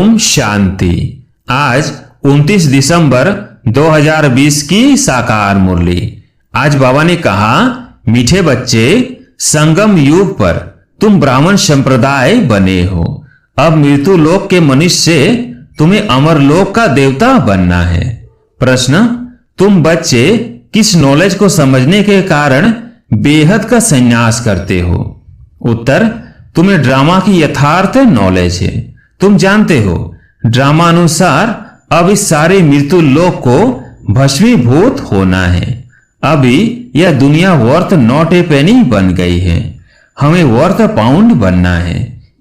ओम शांति। आज 29 दिसंबर 2020 की साकार मुरली। आज बाबा ने कहा, मीठे बच्चे, संगम युग पर तुम ब्राह्मण संप्रदाय बने हो। अब मृत्यु लोक के मनुष्य से तुम्हें अमर लोक का देवता बनना है। प्रश्न, तुम बच्चे किस नॉलेज को समझने के कारण बेहद का संन्यास करते हो? उत्तर, तुम्हें ड्रामा की यथार्थ नॉलेज है। तुम जानते हो ड्रामा अनुसार अब इस सारे मृत्यु लोक को भस्मीभूत होना है। अभी यह दुनिया वर्थ नॉट ए पेनी बन गई है। हमें वर्थ पाउंड बनना है।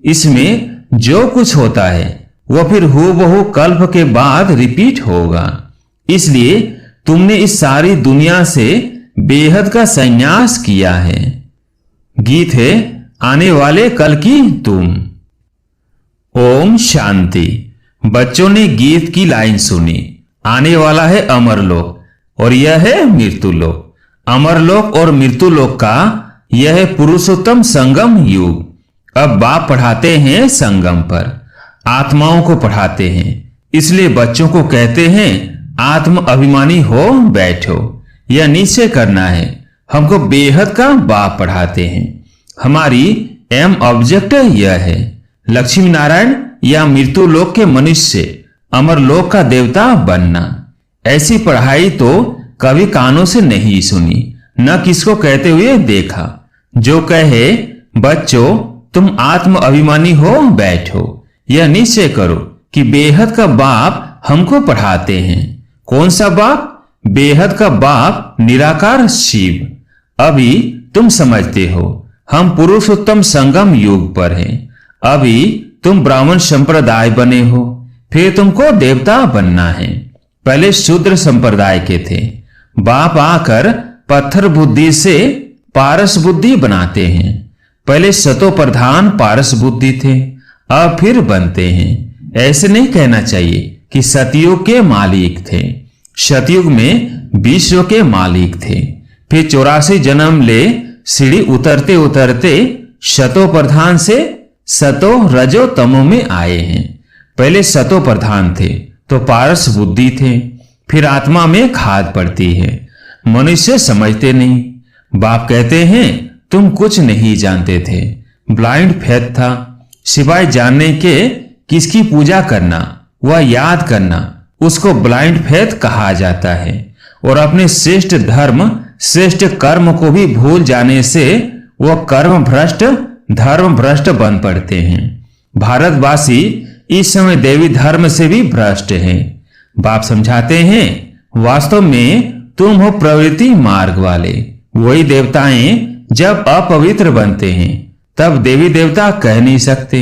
इसमें जो कुछ होता है वह फिर हूबहू कल्प के बाद रिपीट होगा। इसलिए तुमने इस सारी दुनिया से बेहद का संन्यास किया है। गीत है आने वाले कल की तुम। ओम शांति। बच्चों ने गीत की लाइन सुनी, आने वाला है अमरलोक और यह है मृत्युलोक। अमरलोक और मृत्युलोक का यह है पुरुषोत्तम संगम युग। अब बाप पढ़ाते हैं संगम पर, आत्माओं को पढ़ाते हैं। इसलिए बच्चों को कहते हैं आत्म अभिमानी हो बैठो। यह निश्चय करना है। हमको बेहद का बाप पढ़ाते हैं। हमारी एम ऑब्जेक्ट यह है, लक्ष्मी नारायण या मृत्यु लोक के मनुष्य से अमर लोक का देवता बनना। ऐसी पढ़ाई तो कभी कानों से नहीं सुनी, न किसको कहते हुए देखा। जो कहे बच्चों तुम आत्म अभिमानी हो बैठो, यह निश्चय करो कि बेहद का बाप हमको पढ़ाते हैं। कौन सा बाप? बेहद का बाप निराकार शिव। अभी तुम समझते हो हम पुरुषोत्तम संगम युग पर हैं। अभी तुम ब्राह्मण संप्रदाय बने हो, फिर तुमको देवता बनना है। पहले शूद्र संप्रदाय के थे। बाप आकर पत्थर बुद्धि से पारस बुद्धि बनाते हैं। पहले सतो प्रधान पारस बुद्धि थे, अब फिर बनते हैं। ऐसे नहीं कहना चाहिए कि सतयुग के मालिक थे। सतयुग में विश्व के मालिक थे। फिर 84 जन्म ले सीढ़ी उतरते उतरते सतो प्रधान से सतो रजो तमो में आए हैं। पहले सतो प्रधान थे तो पारस बुद्धि थे। फिर आत्मा में खाद पड़ती है। मनुष्य समझते नहीं। बाप कहते हैं तुम कुछ नहीं जानते थे। ब्लाइंड फेथ था। सिवाय जानने के किसकी पूजा करना, वह याद करना, उसको ब्लाइंड फेथ कहा जाता है। और अपने श्रेष्ठ धर्म श्रेष्ठ कर्म को भी भूल जाने से वह कर्म भ्रष्ट धर्म भ्रष्ट बन पड़ते हैं। भारतवासी इस समय देवी धर्म से भी भ्रष्ट हैं। बाप समझाते हैं वास्तव में तुम हो प्रवृत्ति मार्ग वाले। वही देवताएं जब अपवित्र बनते हैं तब देवी देवता कह नहीं सकते।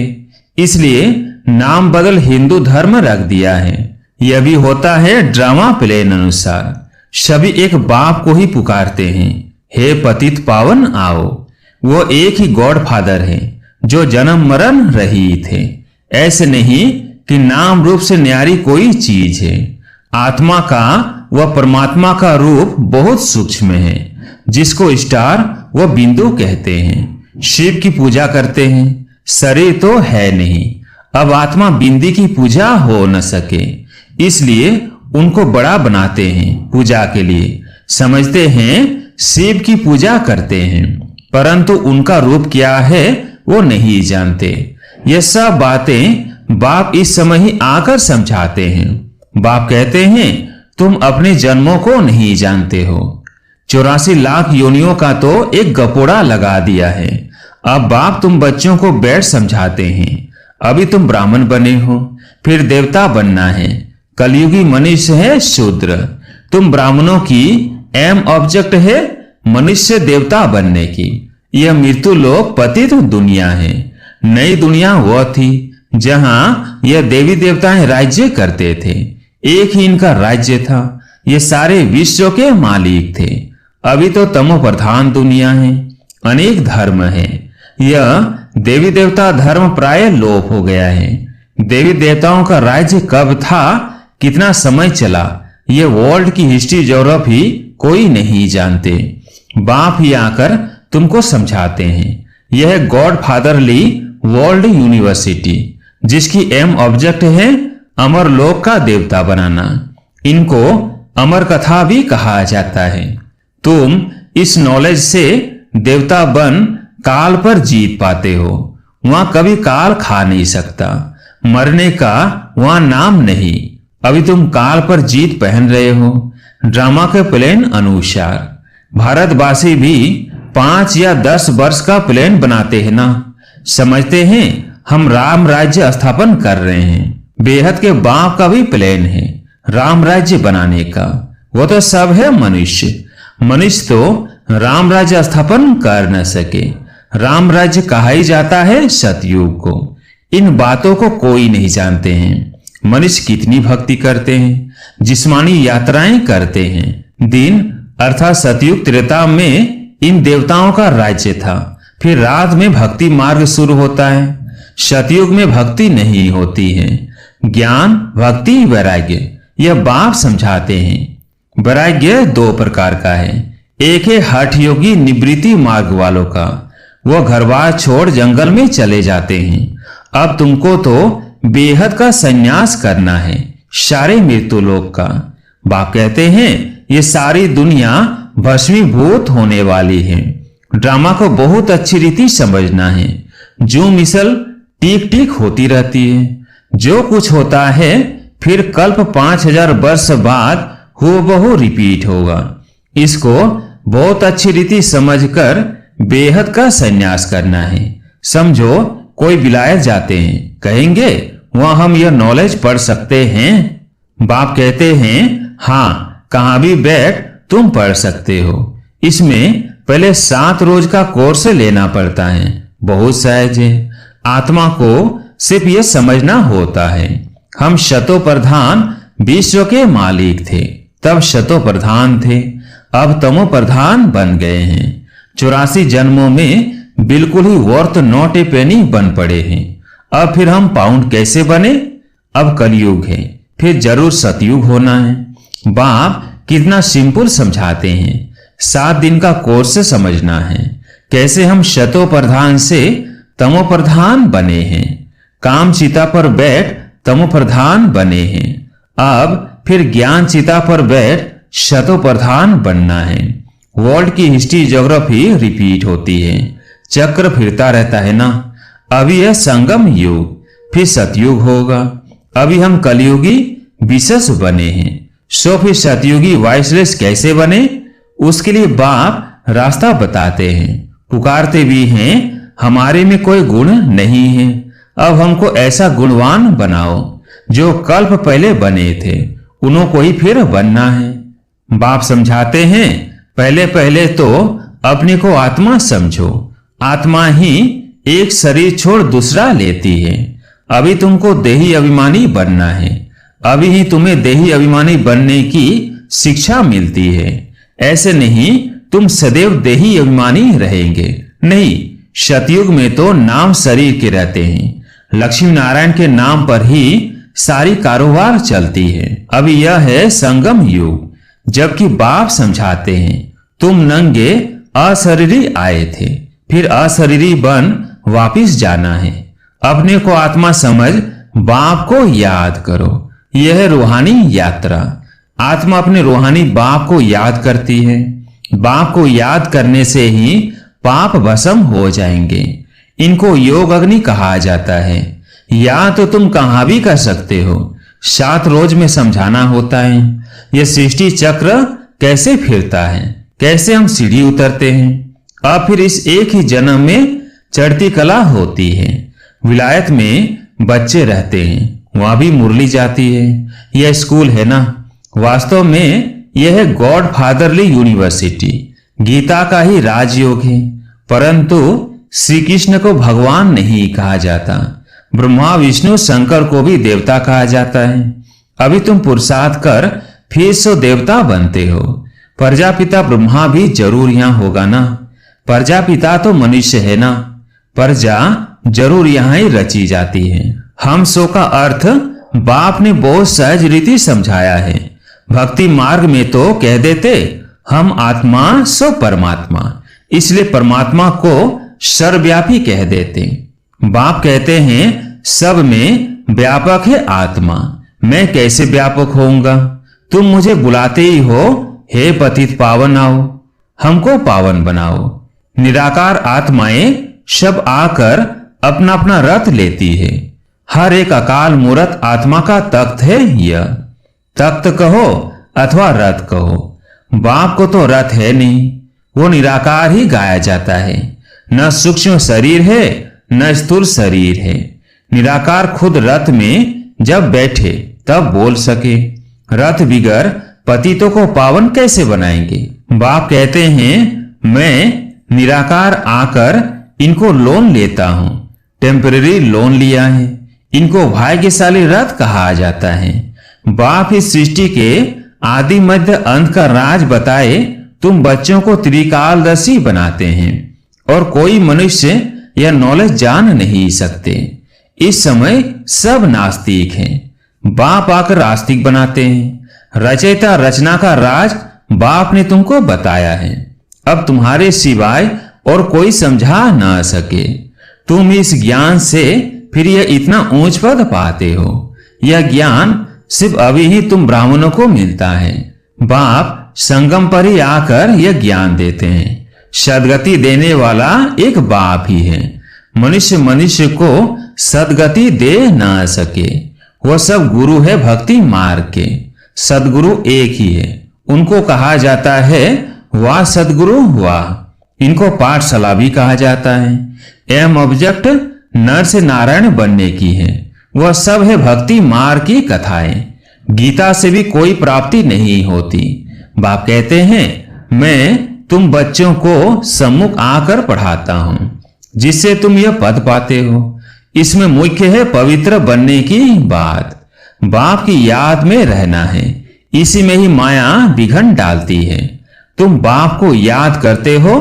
इसलिए नाम बदल हिंदू धर्म रख दिया है। यह भी होता है ड्रामा प्लेन अनुसार। सभी एक बाप को ही पुकारते हैं, हे पतित पावन आओ। वो एक ही गॉड फादर है जो जन्म मरण रहित है। ऐसे नहीं कि नाम रूप से न्यारी कोई चीज है। आत्मा का व परमात्मा का रूप बहुत सूक्ष्म है, जिसको स्टार व बिंदु कहते हैं। शिव की पूजा करते हैं, शरीर तो है नहीं। अब आत्मा बिंदी की पूजा हो न सके, इसलिए उनको बड़ा बनाते हैं पूजा के लिए। समझते हैं शिव की पूजा करते हैं, परंतु उनका रूप क्या है वो नहीं जानते। ये सब बातें बाप इस समय ही आकर समझाते हैं। बाप कहते हैं तुम अपने जन्मों को नहीं जानते हो। 84 लाख योनियों का तो एक गपोड़ा लगा दिया है। अब बाप तुम बच्चों को बैठ समझाते हैं। अभी तुम ब्राह्मण बने हो, फिर देवता बनना है। कलयुगी मनुष्य है शूद्र। तुम ब्राह्मणों की एम ऑब्जेक्ट है मनुष्य देवता बनने की। यह मृत्यु लोक पतित दुनिया है। नई दुनिया वह थी जहां यह देवी देवताएं राज्य करते थे। एक ही इनका राज्य था। ये सारे विश्व के मालिक थे। अभी तो तमो प्रधान दुनिया है। अनेक धर्म है। यह देवी देवता धर्म प्राय लोप हो गया है। देवी देवताओं का राज्य कब था, कितना समय चला, यह वर्ल्ड की हिस्ट्री ज्योग्राफी कोई नहीं जानते। बाप ही आकर तुमको समझाते हैं। यह गॉड फादरली वर्ल्ड यूनिवर्सिटी। जिसकी एम ऑब्जेक्ट है अमर लोक का देवता बनाना। इनको अमर कथा भी कहा जाता है। तुम इस नॉलेज से देवता बन काल पर जीत पाते हो। वहां कभी काल खा नहीं सकता, मरने का वहां नाम नहीं। अभी तुम काल पर जीत पहन रहे हो। ड्रामा के प्लान अनुसार भारतवासी भी 5 या 10 वर्ष का प्लान बनाते हैं ना। समझते हैं हम राम राज्य स्थापन कर रहे हैं। बेहद के बाप का भी प्लान है राम राज्य बनाने का। वो तो सब है मनुष्य। मनुष्य तो राम राज्य स्थापन कर न सके। राम राज्य कहा ही जाता है सतयुग को। इन बातों को कोई नहीं जानते हैं। मनुष्य कितनी भक्ति करते हैं, जिस्मानी यात्राएं करते हैं। दिन अर्थात सतयुग त्रेता में इन देवताओं का राज्य था। फिर रात में भक्ति मार्ग शुरू होता है। सतयुग में भक्ति नहीं होती है। ज्ञान, भक्ति, वैराग्य यह बाप समझाते हैं। वैराग्य 2 प्रकार का है। एक है हठ योगी निवृत्ति मार्ग वालों का। वो घरबार छोड़ जंगल में चले जाते हैं। अब तुमको तो बेहद का संन्यास करना है, सारे मृत्यु लोक का। बाप कहते हैं ये सारी दुनिया भस्मीभूत होने वाली है। ड्रामा को बहुत अच्छी रीति समझना है। जो मिसल टीक टीक होती रहती है। जो कुछ होता है फिर कल्प 5000 वर्ष बाद हूबहू रिपीट होगा। इसको बहुत अच्छी रीति समझकर बेहद का संन्यास करना है। समझो कोई विलायत जाते हैं, कहेंगे वहां हम यह नॉलेज पढ़ सकते हैं। बाप कहते हैं हाँ, कहां भी बैठ तुम पढ़ सकते हो। इसमें पहले 7 रोज का कोर्स लेना पड़ता है। बहुत सहज है। आत्मा को सिर्फ यह समझना होता है हम शतो प्रधान विश्व के मालिक थे, तब शतो प्रधान थे, अब तमो प्रधान बन गए हैं। 84 जन्मों में बिल्कुल ही वर्थ नॉट ए पेनी बन पड़े हैं। अब फिर हम पाउंड कैसे बने? अब कलयुग है, फिर जरूर सतयुग होना है। बाप कितना सिंपल समझाते हैं। 7 दिन का कोर्स समझना है कैसे हम शतो प्रधान से तमो प्रधान बने हैं। काम चिता पर बैठ तमो प्रधान बने हैं। अब फिर ज्ञान चिता पर बैठ शतो प्रधान बनना है। वर्ल्ड की हिस्ट्री ज्योग्राफी रिपीट होती है। चक्र फिरता रहता है ना। अभी यह संगम युग, फिर सतयुग होगा। अभी हम कलयुगी विशेष बने हैं। सो फिर सतयुगी वाइसलेस कैसे बने? उसके लिए बाप रास्ता बताते हैं। पुकारते भी हैं हमारे में कोई गुण नहीं है। अब हमको ऐसा गुणवान बनाओ जो कल्प पहले बने थे, उन्हों को ही फिर बनना है। बाप समझाते हैं पहले पहले तो अपने को आत्मा समझो। आत्मा ही एक शरीर छोड़ दूसरा लेती है। अभी तुमको देही अभिमानी बनना है। अभी ही तुम्हें देही अभिमानी बनने की शिक्षा मिलती है। ऐसे नहीं तुम सदैव देही अभिमानी रहेंगे। नहीं, सतयुग में तो नाम शरीर के रहते हैं। लक्ष्मी नारायण के नाम पर ही सारी कारोबार चलती है। अभी यह है संगम युग। जबकि बाप समझाते हैं तुम नंगे अशरीरी आए थे, फिर अशरीरी बन वापिस जाना है। अपने को आत्मा समझ बाप को याद करो। यह है रूहानी यात्रा। आत्मा अपने रूहानी बाप को याद करती है। बाप को याद करने से ही पाप भस्म हो जाएंगे। इनको योग अग्नि कहा जाता है। या तो तुम कहां भी कर सकते हो। 7 रोज में समझाना होता है यह सृष्टि चक्र कैसे फिरता है, कैसे हम सीढ़ी उतरते हैं। अब फिर इस एक ही जन्म में चढ़ती कला होती है। विलायत में बच्चे रहते हैं, वहां भी मुरली जाती है। यह स्कूल है ना। वास्तव में यह है गॉड फादरली यूनिवर्सिटी। गीता का ही राजयोग है। परंतु श्री कृष्ण को भगवान नहीं कहा जाता। ब्रह्मा विष्णु शंकर को भी देवता कहा जाता है। अभी तुम पुरुषार्थ कर फिर सो देवता बनते हो। प्रजापिता ब्रह्मा भी जरूर यहां होगा ना। प्रजापिता तो मनुष्य है ना। प्रजा जरूर यहां ही रची जाती है। हम सो का अर्थ बाप ने बहुत सहज रीति समझाया है। भक्ति मार्ग में तो कह देते हम आत्मा सो परमात्मा, इसलिए परमात्मा को सर्वव्यापी कह देते। बाप कहते हैं सब में व्यापक है आत्मा। मैं कैसे व्यापक होऊंगा? तुम मुझे बुलाते ही हो, हे पतित पावन आओ, हमको पावन बनाओ। निराकार आत्माएं सब आकर अपना अपना रथ लेती है। हर एक अकाल मूर्त आत्मा का तख्त है यह। तख्त कहो अथवा रथ कहो, बाप को तो रथ है नहीं, वो निराकार ही गाया जाता है। न सूक्ष्म शरीर है न स्थूल शरीर है। निराकार खुद रथ में जब बैठे तब बोल सके। रथ बिगर पतितों को पावन कैसे बनाएंगे? बाप कहते हैं मैं निराकार आकर इनको लोन लेता हूं, टेम्परेरी लोन लिया है। इनको भाग्यशाली रथ कहा जाता है। बाप इस सृष्टि के आदि मध्य अंत का राज बताए तुम बच्चों को त्रिकालदर्शी बनाते हैं और कोई मनुष्य यह नॉलेज जान नहीं सकते। इस समय सब नास्तिक हैं, बाप आकर आस्तिक बनाते हैं। रचयिता रचना का राज बाप ने तुमको बताया है। अब तुम्हारे सिवाय और कोई समझा ना सके। तुम इस ज्ञान से फिर यह इतना ऊंच पद पाते हो। यह ज्ञान सिर्फ अभी ही तुम ब्राह्मणों को मिलता है। बाप संगम पर ही आकर यह ज्ञान देते हैं। सदगति देने वाला एक बाप ही है। मनुष्य मनुष्य को सदगति दे ना सके। वह सब गुरु है भक्ति मार्ग के। सदगुरु एक ही है। उनको कहा जाता है वाह सदगुरु वाह। इनको पाठशाला भी कहा जाता है। एम ऑब्जेक्ट नर से नारायण बनने की है। वह सब है भक्ति मार्ग की कथाएं। गीता से भी कोई प्राप्ति नहीं होती। बाप कहते हैं मैं तुम बच्चों को सम्मुख आकर पढ़ाता हूं जिससे तुम यह पद पाते हो। इसमें मुख्य है पवित्र बनने की बात। बाप की याद में रहना है। इसी में ही माया विघन डालती है। तुम बाप को याद करते हो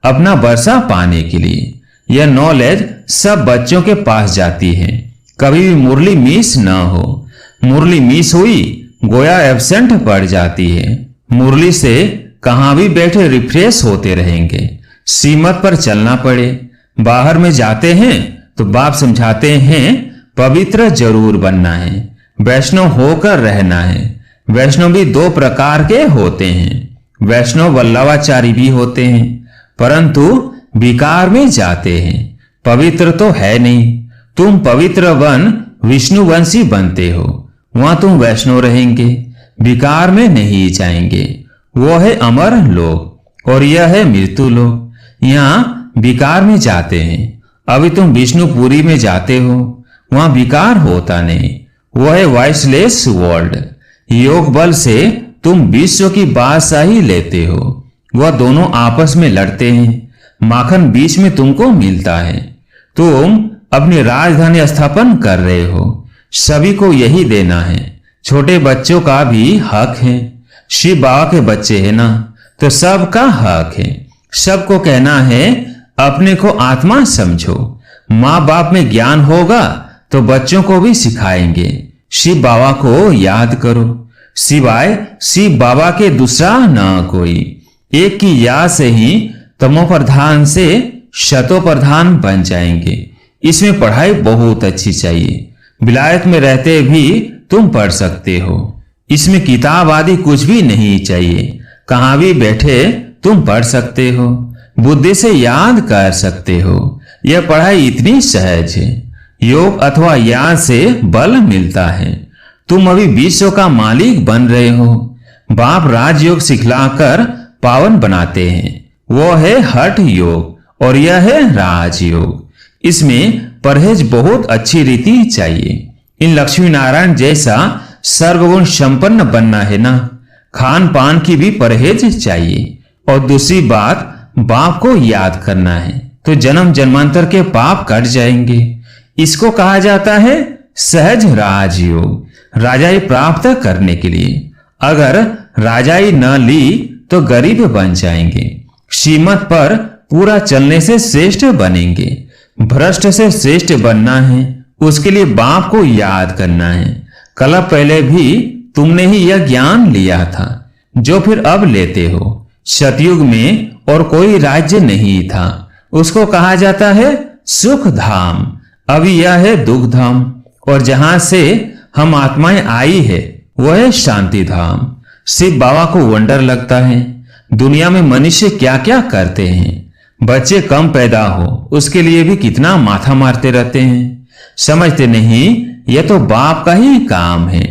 अपना वर्षा पाने के लिए। यह नॉलेज सब बच्चों के पास जाती है। कभी भी मुरली मिस न हो। मुरली मिस हुई गोया एब्सेंट पड़ जाती है। मुरली से कहां भी बैठे रिफ्रेश होते रहेंगे। श्रीमत पर चलना पड़े। बाहर में जाते हैं तो बाप समझाते हैं पवित्र जरूर बनना है, वैष्णव होकर रहना है। वैष्णव भी दो प्रकार के होते हैं। वैष्णव वल्लभाचारी भी होते हैं परंतु विकार में जाते हैं। पवित्र तो है नहीं। तुम पवित्र वन विष्णुवंशी बनते हो, वहां तुम वैष्णव रहेंगे, विकार में नहीं जाएंगे। वो है अमर लोक और यह है मृत्यु लोक। यहाँ विकार में जाते हैं। अभी तुम विष्णुपुरी में जाते हो, वहां विकार होता नहीं। वो है वॉइसलेस वर्ल्ड। योग बल से तुम विश्व की बादशाही लेते हो। वह दोनों आपस में लड़ते हैं। माखन बीच में तुमको मिलता है। तुम अपनी राजधानी स्थापन कर रहे हो। सभी को यही देना है। छोटे बच्चों का भी हक है। शिव बाबा के बच्चे हैं ना, तो सबका हक है। सबको कहना है अपने को आत्मा समझो। माँ बाप में ज्ञान होगा तो बच्चों को भी सिखाएंगे। शिव बाबा को याद करो, सिवाय शिव बाबा के दूसरा ना कोई। एक की याद से ही तमो प्रधान से शतो प्रधान बन जाएंगे। इसमें पढ़ाई बहुत अच्छी चाहिए। विलायत में रहते भी तुम पढ़ सकते हो। इसमें किताब आदि कुछ भी नहीं चाहिए। कहां भी बैठे तुम पढ़ सकते हो, बुद्धि से याद कर सकते हो। यह पढ़ाई इतनी सहज है। योग अथवा याद से बल मिलता है। तुम अभी विश्व का मालिक बन रहे हो। बाप राजयोग सिखलाकर पावन बनाते हैं। वो है हठ योग और यह है राजयोग। इसमें परहेज बहुत अच्छी रीति चाहिए। इन लक्ष्मी नारायण जैसा सर्वगुण संपन्न बनना है ना, खान पान की भी परहेज चाहिए। और दूसरी बात, बाप को याद करना है तो जन्म जन्मांतर के पाप कट जाएंगे। इसको कहा जाता है सहज राजयोग। राजाई प्राप्त करने के लिए अगर राजाई न ली तो गरीब बन जाएंगे। श्रीमत पर पूरा चलने से श्रेष्ठ बनेंगे। भ्रष्ट से श्रेष्ठ बनना है, उसके लिए बाप को याद करना है। कल पहले भी तुमने ही यह ज्ञान लिया था जो फिर अब लेते हो। सतयुग में और कोई राज्य नहीं था, उसको कहा जाता है सुख धाम। अभी यह है दुख धाम, और जहां से हम आत्माएं आई है वह है शांति धाम। शिव बाबा को वंडर लगता है दुनिया में मनुष्य क्या क्या करते हैं। बच्चे कम पैदा हो उसके लिए भी कितना माथा मारते रहते हैं। समझते नहीं यह तो बाप का ही काम है।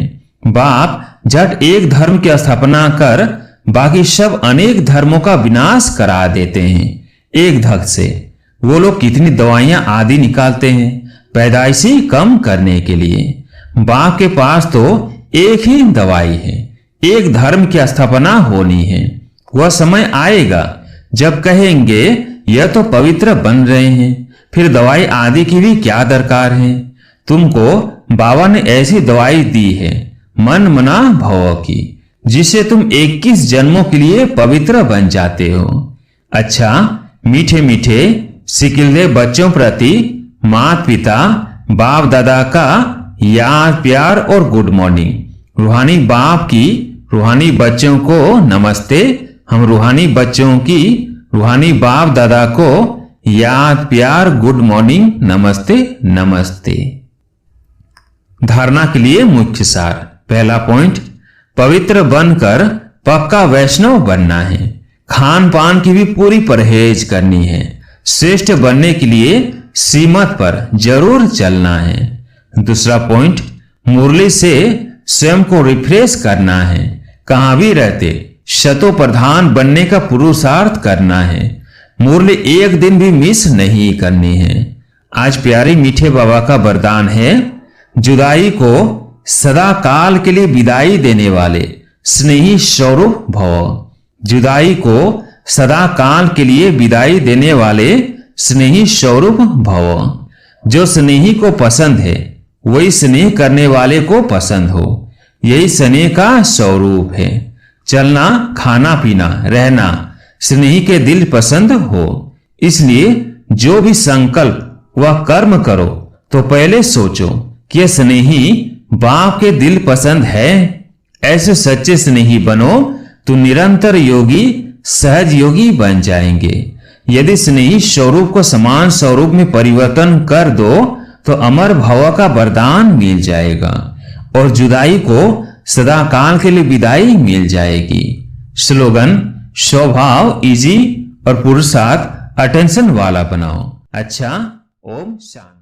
बाप झट एक धर्म की स्थापना कर बाकी सब अनेक धर्मों का विनाश करा देते हैं एक धक से। वो लोग कितनी दवाइयां आदि निकालते हैं पैदाइशी कम करने के लिए। बाप के पास तो एक ही दवाई है, एक धर्म की स्थापना होनी है। वह समय आएगा जब कहेंगे यह तो पवित्र बन रहे हैं, फिर दवाई आदि की भी क्या दरकार है। तुमको बाबा ने ऐसी दवाई दी है मन मना भव की, जिससे तुम 21 जन्मों के लिए पवित्र बन जाते हो। अच्छा, मीठे मीठे सिकिलदे बच्चों प्रति माता पिता बाप दादा का याद प्यार और गुड मॉर्निंग। रूहानी बाप की रूहानी बच्चों को नमस्ते। हम रूहानी बच्चों की रूहानी बाप दादा को याद प्यार गुड मॉर्निंग नमस्ते नमस्ते। धारणा के लिए मुख्य सार। पहला पॉइंट, पवित्र बनकर पक्का वैष्णव बनना है। खान पान की भी पूरी परहेज करनी है। श्रेष्ठ बनने के लिए सीमत पर जरूर चलना है। दूसरा पॉइंट, मुरली से स्वयं को रिफ्रेश करना है। कहां भी रहते शतो प्रधान बनने का पुरुषार्थ करना है। मुरली एक दिन भी मिस नहीं करनी है। आज प्यारे मीठे बाबा का वरदान है, जुदाई को सदा काल के लिए विदाई देने वाले स्नेही स्वरूप भव। जुदाई को सदा काल के लिए विदाई देने वाले स्नेही स्वरूप भव। जो स्नेही को पसंद है वही स्नेह करने वाले को पसंद हो। यही स्नेह का स्वरूप है। चलना खाना पीना रहना स्नेही के दिल पसंद हो। इसलिए जो भी संकल्प व कर्म करो तो पहले सोचो कि स्नेही बाप के दिल पसंद है। ऐसे सच्चे स्नेही बनो तो निरंतर योगी सहज योगी बन जाएंगे। यदि स्नेही स्वरूप को समान स्वरूप में परिवर्तन कर दो तो अमर भव का वरदान मिल जाएगा और जुदाई को सदा काल के लिए विदाई मिल जाएगी। स्लोगन, स्वभाव इजी और पुरुषार्थ अटेंशन वाला बनाओ। अच्छा, ओम शांति।